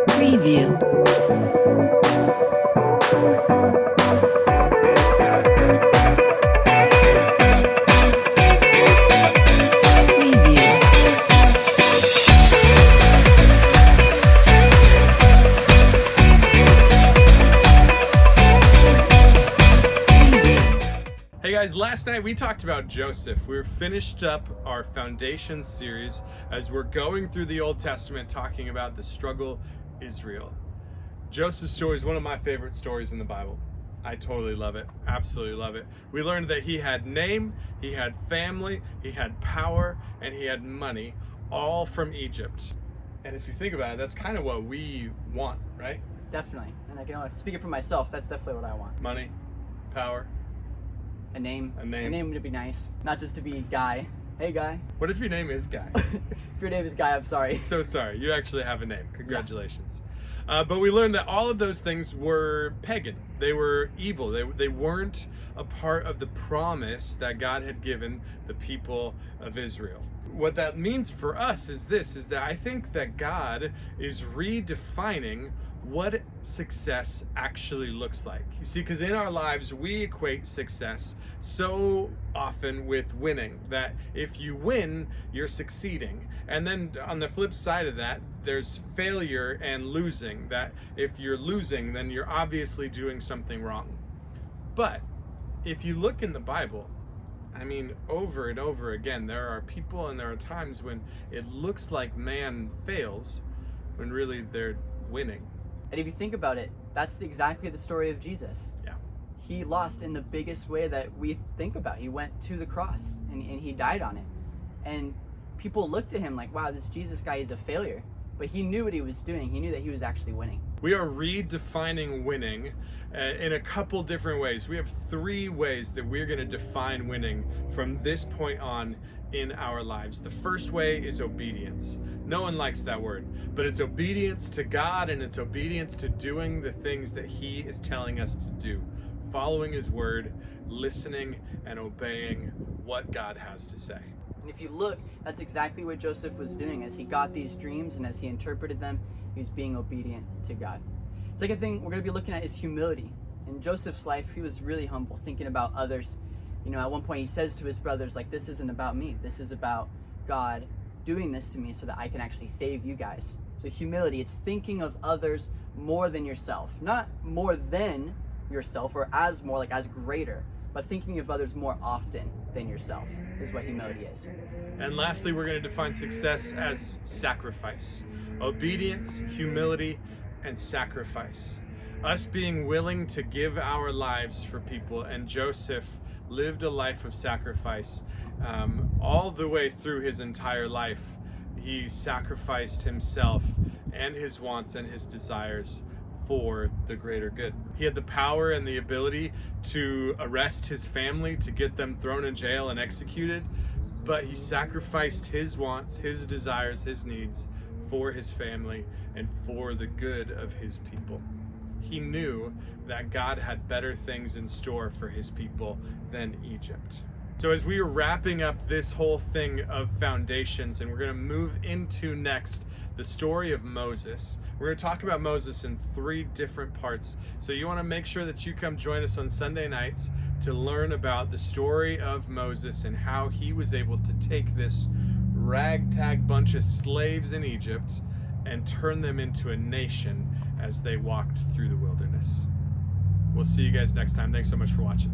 Preview. Hey guys, last night we talked about Joseph. We finished up our Foundations series as we're going through the Old Testament talking about the struggle Israel. Joseph's story is one of my favorite stories in the Bible. I totally love it, absolutely love it. We learned that he had name, he had family, he had power, and he had money, all from Egypt. And if you think about it, that's kind of what we want, right? Definitely. And I can speak it for myself, that's definitely what I want. Money, power. A name. A name. A name would be nice. Not just to be Guy. Hey, Guy. What if your name is Guy? If your name is Guy, I'm sorry. So sorry. You actually have a name. Congratulations. Yeah. But we learned that all of those things were pagan. They were evil. They weren't a part of the promise that God had given the people of Israel. What that means for us is this, is that I think that God is redefining what success actually looks like. You see, because in our lives, we equate success so often with winning, that if you win, you're succeeding. And then on the flip side of that, there's failure and losing, that if you're losing, then you're obviously doing something wrong. But if you look in the Bible, I mean, over and over again, there are people and there are times when it looks like man fails, when really they're winning. And if you think about it, that's exactly the story of Jesus. Yeah. He lost in the biggest way that we think about. He went to the cross and he died on it. And people looked at him like, wow, this Jesus guy is a failure. But he knew what he was doing. He knew that he was actually winning. We are redefining winning in a couple different ways. We have 3 ways that we're going to define winning from this point on in our lives. The first way is obedience. No one likes that word, but it's obedience to God, and it's obedience to doing the things that He is telling us to do. Following His word, listening and obeying what God has to say. And if you look, that's exactly what Joseph was doing. As he got these dreams and as he interpreted them, he was being obedient to God. Second thing we're going to be looking at is humility. In Joseph's life, he was really humble, thinking about others. You know, at one point he says to his brothers, like, this isn't about me. This is about God doing this to me so that I can actually save you guys. So humility, it's thinking of others more than yourself. Not more than yourself or as more, like as greater, but thinking of others more often than yourself is what humility is. And lastly, we're going to define success as sacrifice. Obedience, humility, and sacrifice. Us being willing to give our lives for people. And Joseph lived a life of sacrifice all the way through his entire life. He sacrificed himself and his wants and his desires for the greater good. He had the power and the ability to arrest his family, to get them thrown in jail and executed, but he sacrificed his wants, his desires, his needs for his family and for the good of his people. He knew that God had better things in store for his people than Egypt. So as we are wrapping up this whole thing of foundations, and we're going to move into next the story of Moses. We're going to talk about Moses in 3 different parts. So you want to make sure that you come join us on Sunday nights to learn about the story of Moses and how he was able to take this ragtag bunch of slaves in Egypt and turn them into a nation as they walked through the wilderness. We'll see you guys next time. Thanks so much for watching.